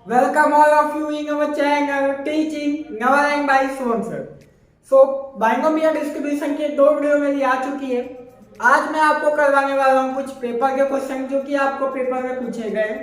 Welcome all of you in our channel teaching Navalang by Soham sir. So binomial distribution के दो video मेरी आ चुकी है। आज मैं आपको करवाने वाला हूँ कुछ पेपर के क्वेश्चन जो कि आपको पेपर में पूछे गए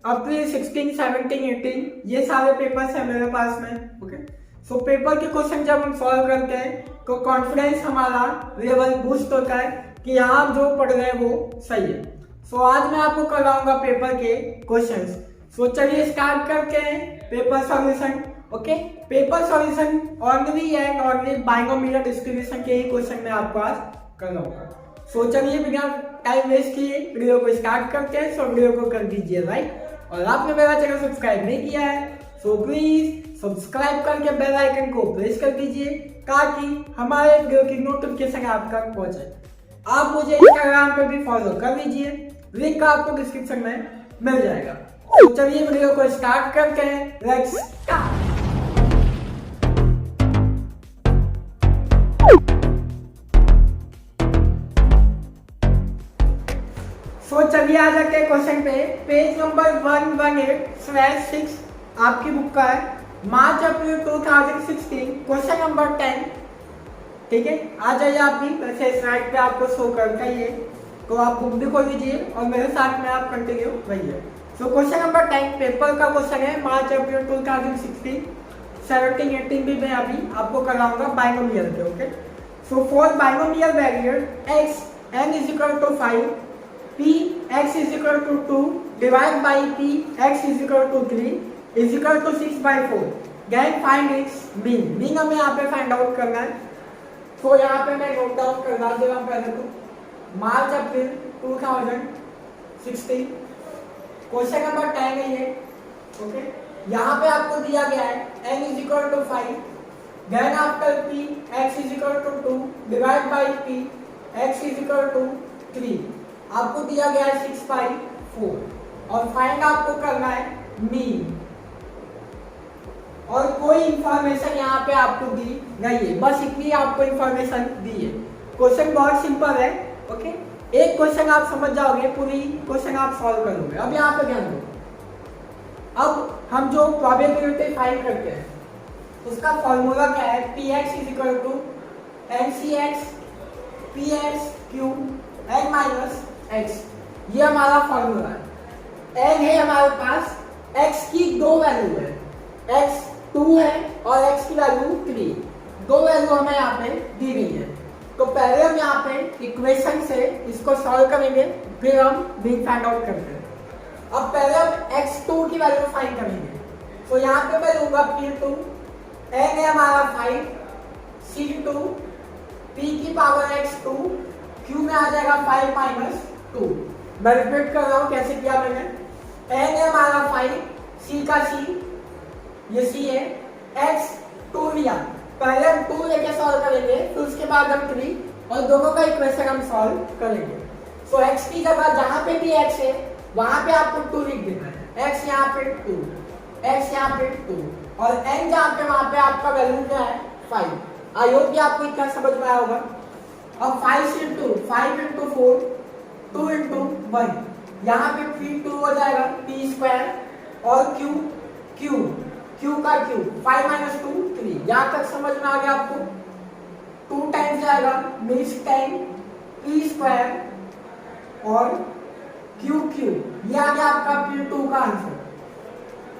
अप्रैल 16, 17, 18 ये सारे पेपर्स हैं मेरे पास में। ओके, सो पेपर के क्वेश्चन जब हम सॉल्व करते हैं तो कॉन्फिडेंस हमारा लेवल बूस्ट होता है कि हाँ जो पढ़ रहे हैं वो सही है। सो आज मैं आपको करवाऊंगा पेपर के क्वेश्चंस। सो चलिए स्टार्ट करते हैं paper solution. Okay, paper solution only and only binomial distribution के ही क्वेश्चन मैं आपको आज करवाऊंगा। सो चलिए बिना टाइम वेस्ट किए वीडियो को स्टार्ट करते हैं। सो वीडियो को कर दीजिए लाइक, और आपने मेरा चैनल सब्सक्राइब नहीं किया है सो प्लीज सब्सक्राइब करके बेल आइकन को प्रेस कर दीजिए ताकि हमारे वीडियो की नोटिफिकेशन आप तक पहुंचे। आप मुझे इंस्टाग्राम पे भी फॉलो कर लीजिए, लिंक आपको डिस्क्रिप्शन में मिल जाएगा। तो चलिए वीडियो को स्टार्ट करते हैं। Let's start. सो चलिए आ जाते हैं क्वेश्चन पे। पेज नंबर 118/6 आपकी बुक का है, मार्च अप्रैल 2016, क्वेश्चन नंबर 10। ठीक है, आ जाइए आप भी। वैसे स्लाइड पे आपको शो करता ही है तो आप बुक भी खोल लीजिए और मेरे साथ में आप कंटिन्यू रहिए। सो क्वेश्चन नंबर 10 पेपर का क्वेश्चन है, मार्च अप्रैल 2016, 17, 18 भी मैं अभी आपको कराऊंगा बाइनोमियल पे। Okay, so for binomial variable x n is equal to 5, p x is equal to 2 divided by p x is equal to 3 is equal to 6/4, then find its mean। Mean हमें यहाँ पे find out करना है। तो यहाँ पे मैं note down करवा दे रहा हूँ पहले तो मार्च अप्रैल 2016, क्वेश्चन नंबर 10 है ये। ओके, यहाँ पे आपको दिया गया है n is equal to 5, then after p x is equal to 2 divided by p x is equal to 3 आपको दिया गया है 6/4 और फाइंड आपको करना है मीन। और कोई इंफॉर्मेशन यहाँ पे आपको दी नहीं है, बस इतनी आपको इंफॉर्मेशन दी है। क्वेश्चन बहुत सिंपल है। ओके, एक क्वेश्चन आप समझ जाओगे, पूरी क्वेश्चन आप सॉल्व करोगे। अब यहाँ पे ध्यान दो, अब हम जो प्रोबेबिलिटी फाइंड करते हैं उसका फॉर्मूला क्या है, P X is equal to N C X P X Q N minus X, ये हमारा फॉर्मूला है। एन है हमारे पास, एक्स की दो वैल्यू है, एक्स 2 है और x की वैल्यू 3, दो वैल्यू हमें यहाँ पे दी गई है। तो पहले हम यहाँ पे इक्वेशन से इसको सॉल्व करेंगे, फिर हम मीन फाइंड आउट करते हैं। अब पहले हम x2 की वैल्यू फाइंड करेंगे। तो यहाँ पे मैं लूंगा p2, n है हमारा 5, c2 p की पावर x2, q में आ जाएगा 5 माइनस 2। मैं रिपीट कर रहा हूँ कैसे किया मैंने। n है हमारा 5, c का c, ये c है, x 2 लिया, पहले हम 2 लेके सॉल्व करेंगे, फिर उसके बाद हम 3 और दोनों का इक्वेशन हम सॉल्व करेंगे। सो x की जगह जहां पे भी x है वहां पे आपको 2 लिख देना है। x यहाँ पे 2, x यहाँ पे 2 और n जहां पे वहां पे आपका वैल्यू क्या है 5। आई होप कि आपको इतना समझ में आया होगा। अब 5 into 4 2 into 1, यहाँ पे p 2 हो जाएगा p स्क्वायर और q का q 5 माइनस 2 3, यहाँ तक समझ में आ गया आपको। 2 टाइम्स जाएगा मीन्स 10 p स्क्वायर और q ये आ गया आपका p2 का आंसर।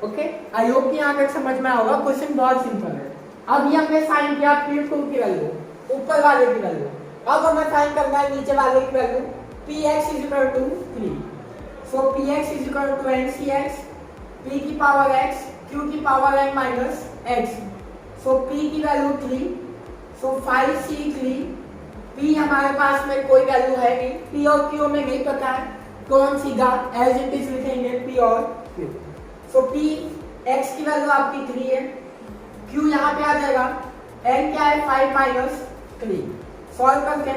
ओके, आई होप कि यहाँ तक समझ में आएगा। क्वेश्चन बहुत सिंपल है। अब ये हमने फाइंड किया p2 की वैल्यू, ऊपर वाले की वैल्यू। अब हमें फाइंड करना है नीचे वाले की value, px is equal to 3। So px is equal to ncx p की पावर x q की power n minus x। So p की वैल्यू 3, सो 5c3, p हमारे पास में कोई वैल्यू है नहीं, p और q हमें नहीं पता है तो हम सीधा एज इट इज लिखेंगे p और q। सो p x की वैल्यू आपकी 3 है, q यहाँ पे आ जाएगा, n क्या है 5 माइनस 3। सॉल्व करके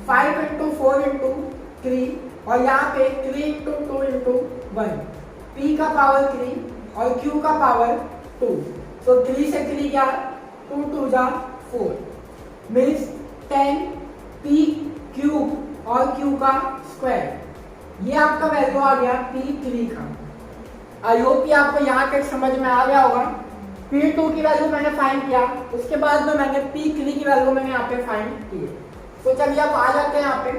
5 into 4 into 3 और यहाँ पे 3 into 2 into 1, p का पावर 3 और q का पावर 2। तो 3 से 3 क्या 2 2 जा 4 मीन्स 10 p क्यूब और q का स्क्वायर, ये आपका वैल्यू आ गया p3 का। आई होप कि आपको यहाँ तक समझ में आ गया होगा। P2 की वैल्यू मैंने फाइंड किया, उसके बाद में मैंने P3 की वैल्यू मैंने यहाँ पे फाइंड की। तो चलिए अब आ जाते हैं यहाँ पे।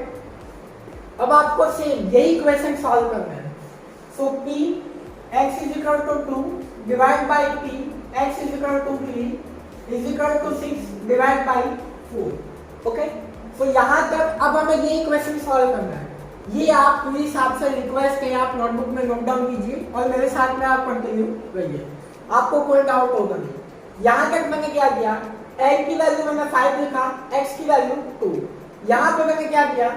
अब आपको सेम यही इक्वेशन सॉल्व करना है। So P x is equal to 2 divide by P x is equal to 3 is equal to 6 divide by 4। Okay, तो यहाँ तक अब हमें ये इक्वेशन सॉल्व करना है। ये आप पूरी हिसाब से रिक्वेस्ट है, आप नोटबुक में नोट डाउन कीजिए और मेरे साथ में आप कंटिन्यू करिए, आपको कोई डाउट होगा नहीं। यहाँ तक मैंने क्या किया, n की वैल्यू मैंने 5 लिखा, x की वैल्यू 2। यहाँ पे मैंने क्या किया,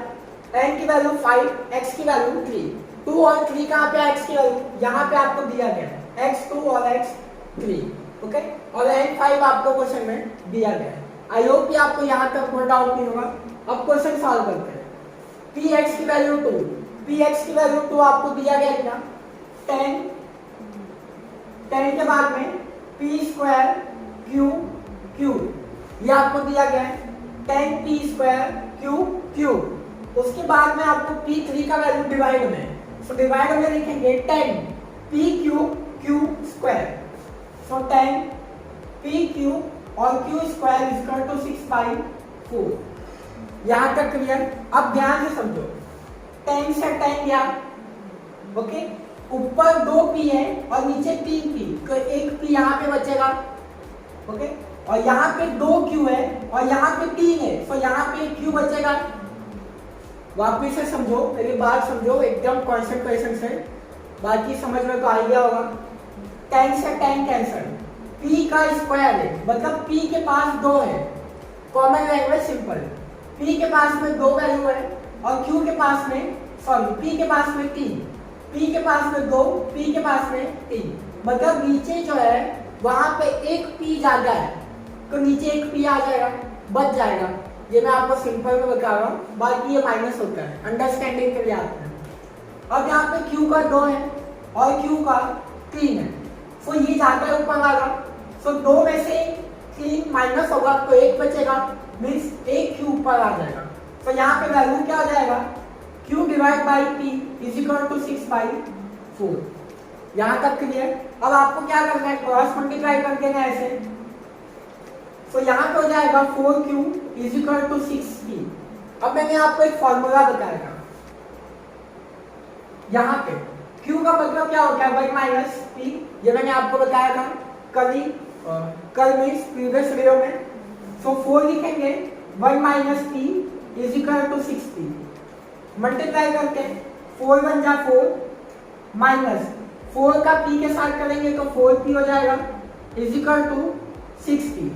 n की वैल्यू 5, x की वैल्यू 3। 2 और 3 कहाँ पे x की वैल्यू, यहाँ पे आपको दिया गया है x2 और x3। ओके, और n5 आपको क्वेश्चन में दिया गया है। आई होप कि आपको यहाँ तक कोई डाउट नहीं होगा। अब क्वेश्चन सॉल्व करते हैं। px की वैल्यू 2, px की वैल्यू 2 आपको दिया गया क्या, 10 के बाद में p स्क्वायर q q, ये आपको दिया गया है 10p स्क्वायर q। उसके बाद में आपको p3 का वैल्यू डिवाइड में, सो डिवाइड में लिखेंगे 10p q square. So 10p q और q square is equal to 6/4। यहाँ तक क्लियर। अब ध्यान से समझो, 10 से 10 गया। ओके, ऊपर 2p है और नीचे 3p, तो एक p यहाँ पे बचेगा। ओके, और यहाँ पे 2q है और यहाँ पे 3 है, तो यहाँ पे q बचेगा। वापिस से समझो, मेरी बात समझो एकदम कॉन्सेंट्रेशन से, बाकी समझ में तो आ गया होगा। 10 से 10 कैंसल, p का स्क्वायर है, मतलब p के पास 2 है। कॉमन लैंग्वेज सिंपल, p के पास में 2 वैल्यू है और q के पास में, सॉरी p के पास में 3, p के पास में 2, p के पास में 3, मतलब नीचे जो है वहां पे एक p ज्यादा है, तो नीचे एक p आ जाएगा, बच जाएगा। ये मैं आपको सिंपल में बता रहा हूँ, बाकी ये माइनस होता है, अंडरस्टैंडिंग के लिए आता है। अब यहाँ पे q का 2 है और q का 3 है, तो ये जाता है ऊपर वाला, तो 2 में से 3 माइनस होगा तो 1 बचेगा, मीन्स एक q ऊपर आ जाएगा। तो यहाँ पे वैल्यू क्या आ जाएगा, q divide by p is equal to 6/4। यहाँ तक क्लियर। अब आपको क्या करना है, क्रॉस मल्टीप्लाई कर देना ऐसे, तो यहाँ पे हो जाएगा 4q is equal to 6p। अब मैंने आपको एक फॉर्मूला बताया था, यहाँ पे q का मतलब क्या होता है, 1 माइनस p, ये मैंने आपको बताया था कल मीन्स प्रीवियस वीडियो में। सो 4 लिखेंगे, 1 minus p is equal to 6p, multiply करके 4 1 जा 4, माइनस 4 का p के साथ करेंगे तो 4p हो जाएगा इज इक्वल टू 6p।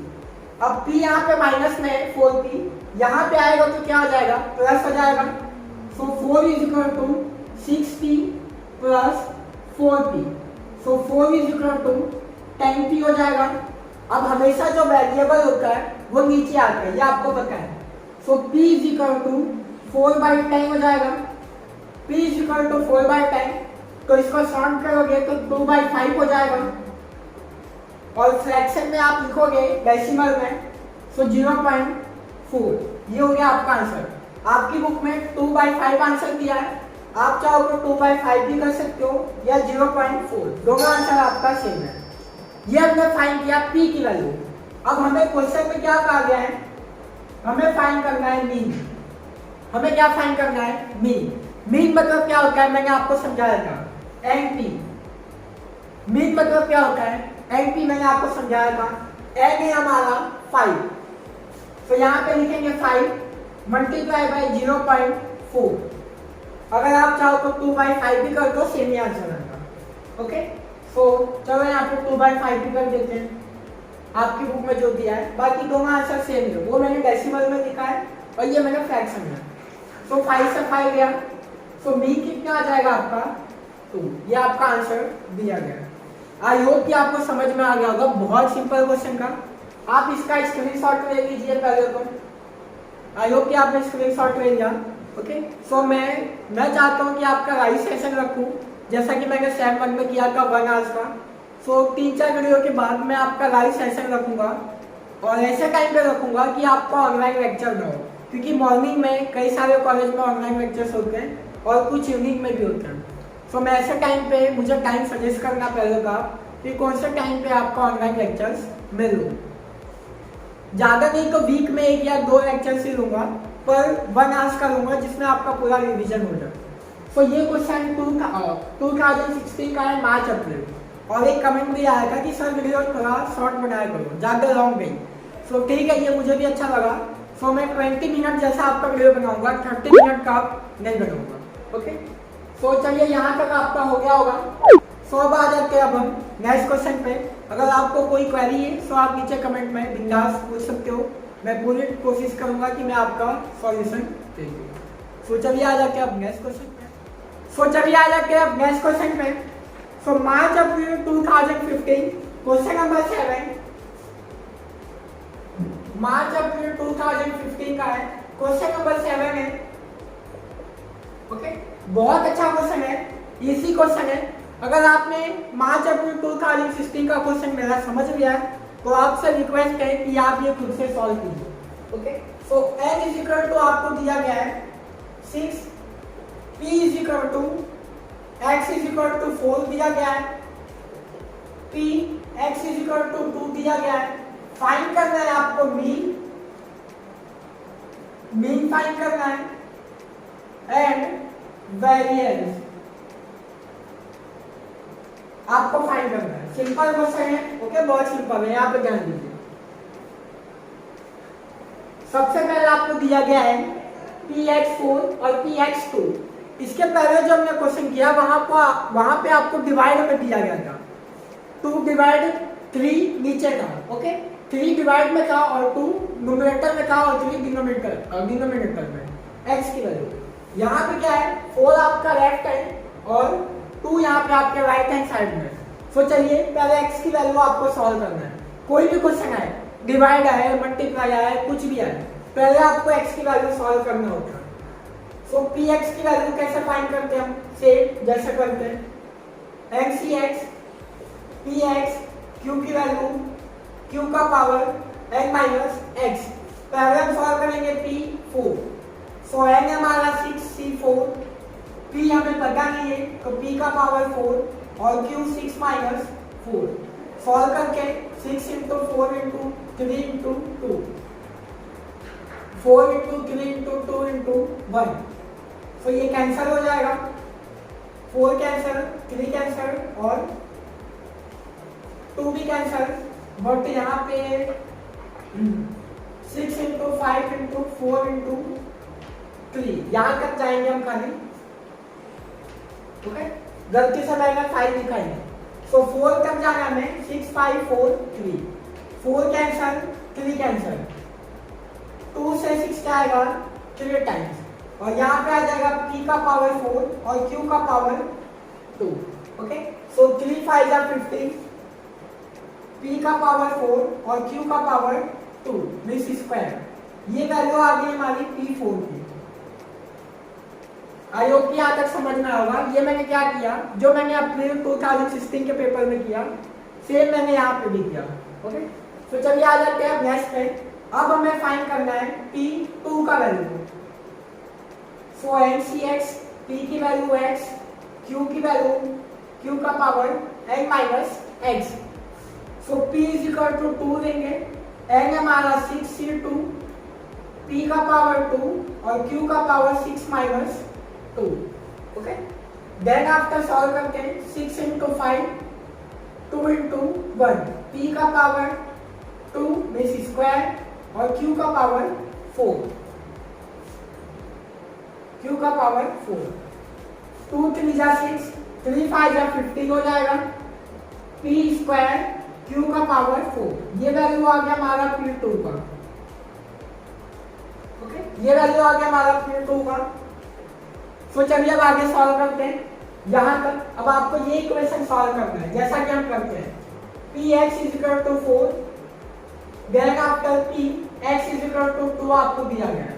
अब p यहाँ पे माइनस में है, 4p यहाँ पे आएगा तो क्या हो जाएगा, प्लस हो जाएगा। So 4 is equal to 6p plus 4p, so 4 is equal to 10p हो जाएगा। अब हमेशा जो वेरिएबल होता है वो नीचे आता है, ये आपको पता है। So p is equal to 4/10 हो जाएगा, p इज इक्वल टू 4/10, तो इसको सॉल्व करोगे तो 2/5 हो जाएगा, और फ्रैक्शन में आप लिखोगे डेसिमल में, सो 0.4। ये हो गया आपका आंसर। आपकी बुक में 2/5 आंसर दिया है, आप चाहो तो 2/5 भी कर सकते हो या 0.4, दोनों आंसर आपका सेम है। ये हमने फाइंड किया p की वैल्यू। अब हमें क्वेश्चन में क्या कहा गया है, हमें फाइंड करना है मीन। हमें क्या फाइंड करना है, मीन। मीन मतलब क्या होता है, मैंने आपको समझाया था, NP। मीन मतलब क्या होता है, NP मैंने आपको समझाया था। n है हमारा 5, तो यहाँ पे लिखेंगे 5 मल्टीप्लाई बाई 0.4। अगर आप चाहो तो 2/5 भी कर दो, सेम ही आंसर आएगा। ओके, तो चलो यहाँ पे 2/5 भी कर देते हैं, आपकी बुक में जो दिया है। बाकी दोनों आंसर सेम है, वो मैंने डेसिमल में लिखा है और ये मैंने फ्रैक्शन में। तो 5 से 5 गया, तो मीन कितना आ जाएगा आपका 2। ये आपका आंसर दिया गया। आई होप कि आपको समझ में आ गया होगा, बहुत सिंपल क्वेश्चन का। आप इसका स्क्रीनशॉट ले लीजिए पहले तो। आई होप कि आपने स्क्रीनशॉट ले लिया। ओके, सो मैं चाहता हूँ कि आपका लाइव सेशन रखूँ, जैसा कि मैंने सेम 1 में किया था 1 आवर्स का। सो 3-4 वीडियो के बाद मैं आपका लाइव सेशन रखूँगा, और ऐसे टाइम पे रखूँगा कि आपका ऑनलाइन लेक्चर ना हो, क्योंकि मॉर्निंग में कई सारे कॉलेज में ऑनलाइन लेक्चर्स होते हैं और कुछ इवनिंग में भी होते हैं। सो मैं ऐसे टाइम पे मुझे टाइम सजेस्ट करना पड़ेगा कि कौन से टाइम पे आपका ऑनलाइन लेक्चर्स मैं लूँ। ज़्यादा नहीं तो वीक में 1 या 2 लेक्चर्स ही लूँगा, पर 1 आवर्स का लूँगा जिसमें आपका पूरा रिविजन हो जाए। सो ये क्वेश्चन 2016 का है, मार्च अप्रैल। और एक कमेंट भी आया था कि सर वीडियो थोड़ा शॉर्ट बनाया करो, ज़्यादा लॉन्ग नहीं। सो ठीक है, ये मुझे भी अच्छा लगा। सो मैं 20 मिनट जैसा आपका वीडियो बनाऊंगा, 30 मिनट का नहीं बनाऊंगा। ओके, सो चलिए यहाँ तक आपका हो गया होगा। सो अब आ जाते हैं अब हम नेक्स्ट क्वेश्चन पे। अगर आपको कोई क्वेरी है तो आप नीचे कमेंट में बिंदास पूछ सकते हो, मैं पूरी कोशिश करूंगा कि मैं आपका सॉल्यूशन दे दूँ। सो चलिए आ जाते हैं अब नेक्स्ट क्वेश्चन पे। सो मार्च अप्रैल 2015, क्वेश्चन नंबर 7। मार्च अप्रैल 2015 का है, क्वेश्चन नंबर 7 है। ओके, बहुत अच्छा क्वेश्चन है, इजी क्वेश्चन है। अगर आपने मार्च अप्रैल 2016 का क्वेश्चन मेरा समझ लिया है तो आपसे रिक्वेस्ट है कि आप ये खुद से सॉल्व कीजिए। Okay, so n is equal to आपको दिया गया है 6, p is equal to x is equal to 4 दिया गया है, p x is equal to 2 दिया गया है। फाइंड करना है आपको मीन फाइंड करना है एंड वेरिएंस आपको फाइंड करना है। सिंपल क्वेश्चन है। ओके, बहुत सिंपल है, यहाँ पे ध्यान दीजिए। सबसे पहले आपको दिया गया है px4 और px2। इसके पहले जो हमने क्वेश्चन किया वहां पे आपको डिवाइड में दिया गया था 2 डिवाइड 3 नीचे था। ओके, 3 डिवाइड में था और 2 न्यूमरेटर में था और 3 डिनोमिनेटर में x की वैल्यू। यहाँ पे क्या है, 4 आपका लेफ्ट है और 2 यहाँ पे आपके राइट हैंड साइड में। सो चलिए पहले x की वैल्यू आपको सॉल्व करना है। कोई भी क्वेश्चन आए, डिवाइड आए, मल्टीप्लाई आए, कुछ भी आए, पहले आपको x की वैल्यू सॉल्व करना होता है। सो px की वैल्यू कैसे फाइंड करते हैं हम, सेम जैसे करते हैं mcx px q की वैल्यू q का पावर n माइनस x। पहले हम सॉल्व करेंगे p4। सो n हमारा 6 c4, p हमें पता नहीं है तो p का पावर 4 और q 6 माइनस 4। सॉल्व करके 6 into 4 into 3 into 2, 4 into 3 into 2 into 1। तो ये कैंसिल हो जाएगा, 4 कैंसिल, 3 कैंसिल और 2 भी कैंसिल। बट यहाँ पे 6 इंटू 5 इंटू 4 इंटू 3, यहाँ तक जाएंगे हम खाली। ओके, गलती से मैंने 5 लिखा है। सो 4 तक जाना हमें, 6 5 4 3, 4 कैंसिल, 3 कैंसिल, 2 से 6 क्या आएगा 3 टाइम्स और यहाँ पे आ जाएगा p का पावर 4 और q का पावर 2। ओके, सो 3 5 जा 15, p का पावर 4 और q का पावर 2 मींस स्क्वायर। ये वैल्यू आ गई हमारी p4 की। आई होप कि यहाँ तक समझ में होगा। ये मैंने क्या किया, जो मैंने अप्रैल 2016 के पेपर में किया सेम मैंने यहाँ पे भी किया। ओके, तो चलिए आ जाते हैं नेक्स्ट पे। अब हमें फाइंड करना है p2 का वैल्यू। सो mcx p की वैल्यू x, q की वैल्यू q का power n minus x। So p is equal to 2 देंगे, n हमारा 6 c2, p का पावर 2 और q का power 6 minus 2। Okay, then after solve करके 6 इंटू 5 2 इंटू 1, p का पावर 2 मींस स्क्वायर और q का पावर 4, q का पावर 4। 2 3 जा 6, 3 5 जा 15 हो जाएगा, p स्क्वायर q का पावर 4। ये वैल्यू आ गया हमारा p2 का। ओके, ये वैल्यू आ गया हमारा p2 का। तो चलिए अब आगे सॉल्व करते हैं यहाँ तक। अब आपको ये इक्वेशन सॉल्व करना है जैसा कि हम करते हैं। px is equal to 4, then after p x is equal to 2 आपको दिया गया है।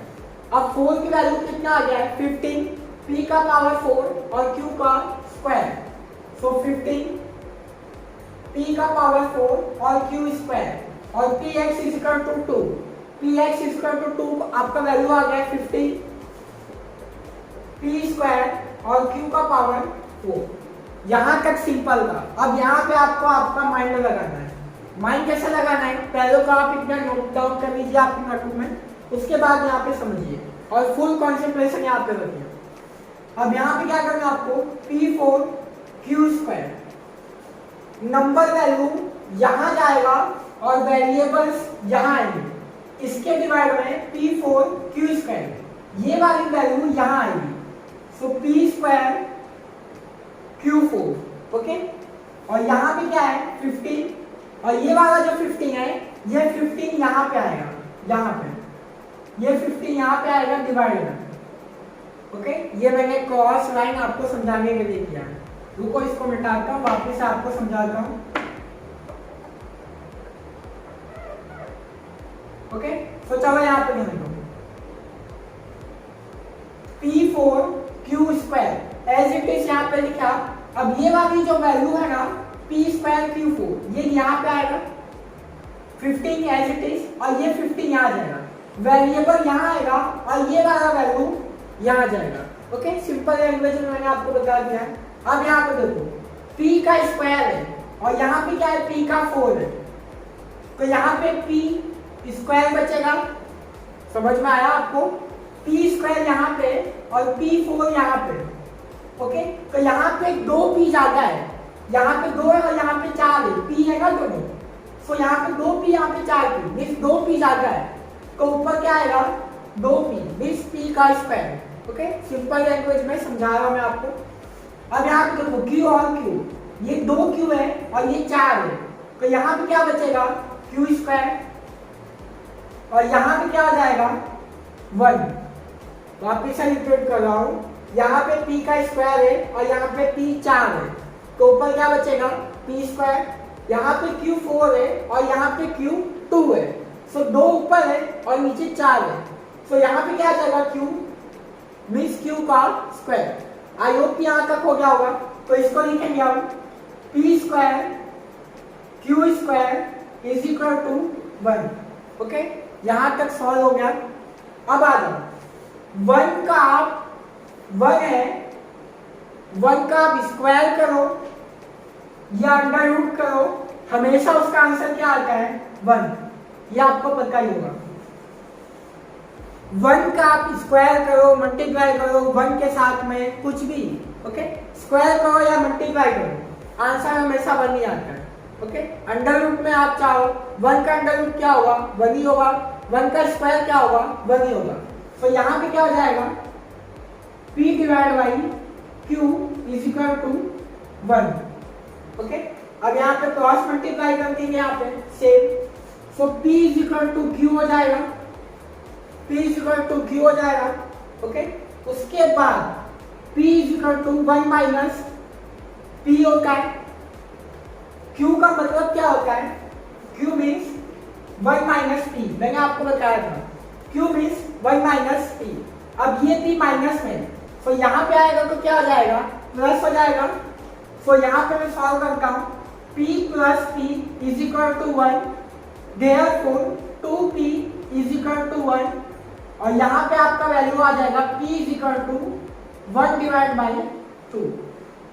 अब 4 की वैल्यू कितना आ गया है 15, p का पावर 4 और q का स्क्वायर। सो 15 p का पावर 4 और q स्क्वायर और px is equal to 2, px is equal to 2 आपका वैल्यू आ गया 15 p स्क्वायर और q का पावर 4। यहाँ तक सिंपल था। अब यहाँ पे आपको आपका माइंड लगाना है। माइंड कैसे लगाना है, पहले तो आप इतना नोट डाउन कर लीजिए आपके नोटबुक में, उसके बाद यहाँ पे समझिए और फुल कॉन्सेंट्रेशन यहाँ पे रखिए। अब यहाँ पे क्या करना है आपको, P4Q², नंबर वैल्यू यहाँ जाएगा और वेरिएबल्स यहाँ आएंगे, इसके डिवाइड में P4Q², ये वाली वैल्यू यहाँ आएगी, सो P²Q4, ओके। और यहाँ पे क्या है 15, और ये वाला जो 15 है, ये 15 यहाँ पे आएगा, यहाँ पे ये 15 यहाँ पे आएगा डिवाइड में, ओके। ये मैंने क्रॉस लाइन आपको समझाने के लिए किया है। रुको इसको मिटाता हूँ, वापस से आपको समझाता हूँ, ओके। तो चलो यहाँ पे ध्यान दो, P4Q² एज इट इज यहाँ पे लिखा। अब ये वाली जो वैल्यू है ना P²Q4, ये यहाँ पे आएगा 15 एज इट इज, और ये 15 यहाँ जाएगा, वेरिएबल यहाँ आएगा और ये वाला वैल्यू यहाँ जाएगा, ओके। सिंपल लैंग्वेज में मैंने आपको बता दिया है। अब यहाँ पे देखो P का स्क्वायर है और यहाँ पे क्या है, P का 4 है, तो यहाँ पे P² बचेगा, समझ में आया आपको। P² यहाँ पे और P4 यहाँ पे, ओके। तो यहाँ पे 2 P जाता है, यहाँ पे 2 है और यहाँ पे 4 है, P है ना दोनों, तो यहाँ पे 2 P, यहाँ पे 4 P, मीन्स 2 P जाता है, तो ऊपर क्या आएगा 2P, मीन्स P का स्क्वायर, ओके। सिंपल लैंग्वेज में समझा रहा हूँ मैं आपको। अब यहाँ पे देखो Q और Q, ये 2 Q है और ये 4 है, तो यहाँ पे क्या बचेगा Q², और यहाँ पे क्या आ जाएगा 1। वापिस से रिपीट कर रहा हूँ, यहाँ पे P का स्क्वायर है और यहाँ पे P 4 है, तो ऊपर क्या बचेगा P², यहाँ पे Q4 है और यहाँ पे Q2 है, सो 2 ऊपर है और नीचे 4 है, सो यहाँ पे क्या आ जाएगा Q, मीन्स Q का स्क्वायर। आई होप यहाँ तक हो गया होगा, तो इसको लिखेंगे हम P²Q² is equal to 1, okay. यहाँ तक सॉल्व हो गया। अब आ जाओ 1 का आप 1 है, 1 का आप स्क्वायर करो या अंडर रूट करो, हमेशा उसका आंसर क्या आता है 1, ये आपको पता ही होगा। 1 का आप स्क्वायर करो, मल्टीप्लाई करो 1 के साथ में कुछ भी, ओके। स्क्वायर करो या मल्टीप्लाई करो, आंसर हमेशा 1 ही आता है, ओके। अंडर रूट में आप चाहो 1 का अंडर रूट क्या होगा 1 ही होगा, 1 का स्क्वायर क्या होगा 1 ही होगा, तो यहाँ पे क्या हो जाएगा P/Q is equal to 1, okay. अब यहाँ पे क्रॉस मल्टीप्लाई कर देंगे यहाँ पे same, so P is equal to Q हो जाएगा, P is equal to Q हो जाएगा, ओके। उसके बाद P is equal to 1 minus P होता है। Q का मतलब क्या होता है, Q मीन्स 1 माइनस P, मैंने आपको बताया था, Q मीन्स 1 माइनस P। अब ये P माइनस में, तो यहाँ पे आएगा तो क्या हो जाएगा प्लस हो जाएगा, तो यहाँ पे मैं सॉल्व करता हूँ, P plus P is equal to 1, therefore 2P is equal to 1, और यहाँ पे आपका वैल्यू आ जाएगा P is equal to 1 divide by 2।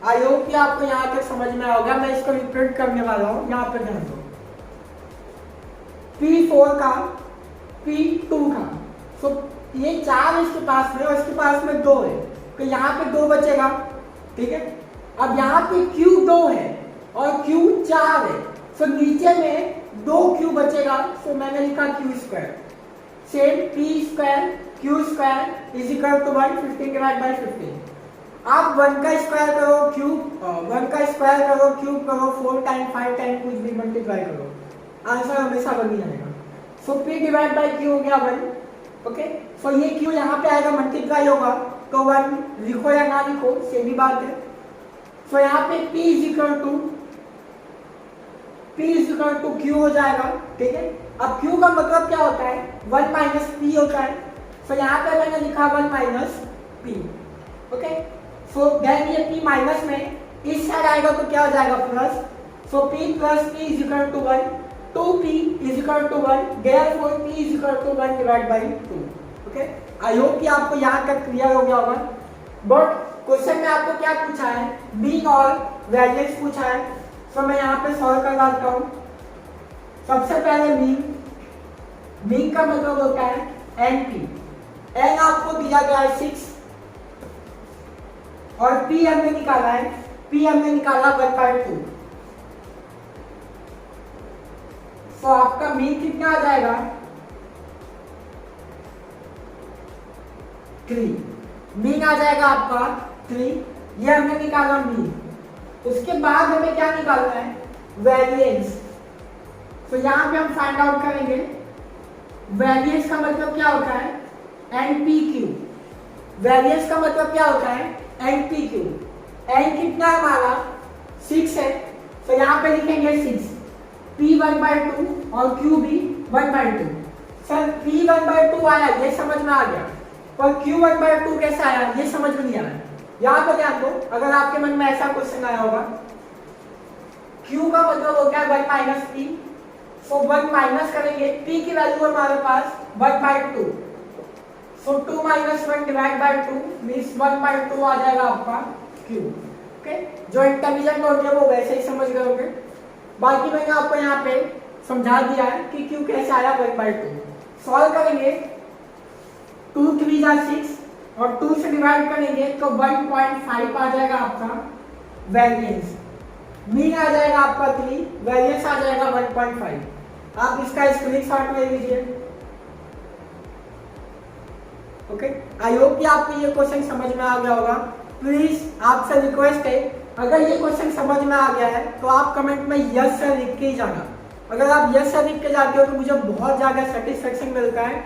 I hope कि आपको यहाँ तक समझ में आएगा। मैं इसको रिपीट करने वाला हूँ, यहाँ पे ध्यान दो, P4 का P2 का, तो ये 4 इसके पास में और इसके पास में 2 है, तो यहाँ पे 2 बचेगा, ठीक है। अब यहाँ पे Q2 है और Q4 है, तो नीचे में 2Q बचेगा, तो मैंने लिखा Q², same P²Q² is equal to 1, 15 divide by 15। आप 1 का स्क्वायर करो, 1 का स्क्वायर करो, क्यूब करो, 4 टाइम 5 टाइम कुछ भी मल्टीप्लाई करो, आंसर हमेशा 1 ही आएगा। सो P डिवाइड बाई Q हो गया 1, ओके। सो ये Q यहाँ पे आएगा, मल्टीप्लाई होगा तो 1 लिखो या ना लिखो सेम ही बात है। सो यहाँ पे P is equal to Q हो जाएगा, ठीक है। अब Q का मतलब क्या होता है 1 माइनस P होता है, सो यहाँ पे मैंने लिखा 1 minus P, okay. So then ये P माइनस में इस साइड आएगा तो क्या हो जाएगा plus, so P plus P is equal to 1, 2P is equal to 1, therefore P is equal to 1 divide by 2, okay. I hope कि आपको यहाँ तक क्लियर हो गया होगा। बट क्वेश्चन में आपको क्या पूछा है, मीन और वेरिएंस पूछा है। तो मैं यहाँ पे सॉल्व करवाता हूँ। सबसे पहले मीन का मतलब होता है एनपी। एन आपको दिया गया है 6 और पी हमने निकाला है, पी हमने निकाला 1/2। तो आपका मीन कितना आ जाएगा 3। मीन आ जाएगा आपका 3, ये हमने निकाला मीन। उसके बाद हमें क्या निकालना है, वेरिएंस। तो यहाँ पे हम फाइंड आउट करेंगे वेरिएंस का मतलब क्या होता है, एनपीक्यू। वेरिएंस का मतलब क्या होता है, एनपीक्यू। एन कितना है हमारा 6 है, तो यहाँ पे लिखेंगे 6, P 1/2 और Q भी 1/2। सर P 1/2 आया, ये समझ में आ गया, पर Q 1/2 कैसे आया ये समझ में नहीं आया। यहाँ पर ध्यान दो, अगर आपके मन में ऐसा क्वेश्चन आया होगा, Q का मतलब हो गया 1 - P, तो 1 माइनस करेंगे, P की वैल्यू हमारे पास 1/2, सो 2 - 1 डिवाइड बाय 2 मींस 1/2 आ जाएगा आपका Q। ओके, जो इंटेलिजेंट होंगे वो वैसे ही समझ गए होंगे। बाकी मैंने आपको यहाँ पे समझा दिया है कि Q कैसे आया 1/2। सॉल्व करेंगे, 2 × 3 = 6 और 2 से डिवाइड करेंगे तो 1.5 आ जाएगा आपका वेरिएंस। मीन आ जाएगा आपका 3, वेरिएंस आ जाएगा 1.5। आप इसका स्क्रीनशॉट ले लीजिए। ओके, आई होप कि आपको ये क्वेश्चन समझ में आ गया होगा। प्लीज आपसे रिक्वेस्ट है, अगर ये क्वेश्चन समझ में आ गया है तो आप कमेंट में यस सर लिख के ही जाना। अगर आप यस सर लिख के जाते हो तो मुझे बहुत ज़्यादा सेटिस्फेक्शन मिलता है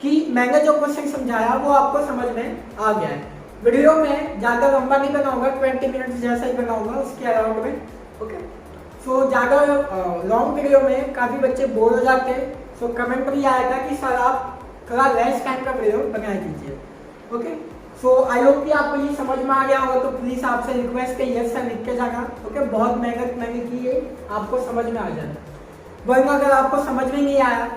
कि मैंने जो क्वेश्चन समझाया वो आपको समझ में आ गया है। वीडियो में ज़्यादा लंबा नहीं बनाऊंगा, 20 मिनट्स जैसा ही बनाऊंगा उसके अराउंड में। ओके, सो ज़्यादा लॉन्ग वीडियो में काफ़ी बच्चे बोर हो जाते हैं, सो कमेंट भी आएगा कि सर आप थोड़ा लेस टाइम का वीडियो बना दीजिए। ओके, सो आई होप कि आपको ये समझ में आ गया होगा। तो प्लीज़ आपसे रिक्वेस्ट है यस सर लिख के जाना। ओके, बहुत मेहनत मैंने की है, आपको समझ में आ जाना। वरना अगर आपको समझ में नहीं आया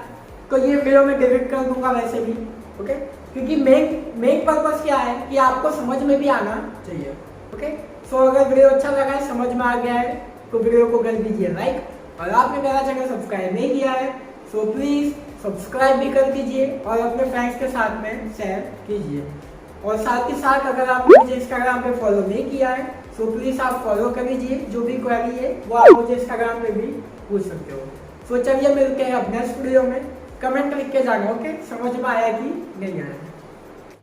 तो ये वीडियो में डिलीट कर दूंगा वैसे भी। ओके, क्योंकि मेन पर्पस क्या है कि आपको समझ में भी आना चाहिए। ओके, सो अगर वीडियो अच्छा लगा है, समझ में आ गया है तो वीडियो को कर दीजिए लाइक, और आपने मेरा चैनल सब्सक्राइब नहीं किया है सो प्लीज़ सब्सक्राइब भी कर दीजिए और अपने फ्रेंड्स के साथ में शेयर कीजिए। और साथ ही साथ अगर आपने मुझे इंस्टाग्राम पे फॉलो नहीं किया है सो प्लीज़ आप फॉलो कर लीजिए। जो भी क्वेरी है वो आप मुझे इंस्टाग्राम पे भी पूछ सकते हो। सो चलिए मिलते हैं अब नेक्स्ट वीडियो में। कमेंट लिख के जाना, ओके, समझ में आया कि नहीं आया।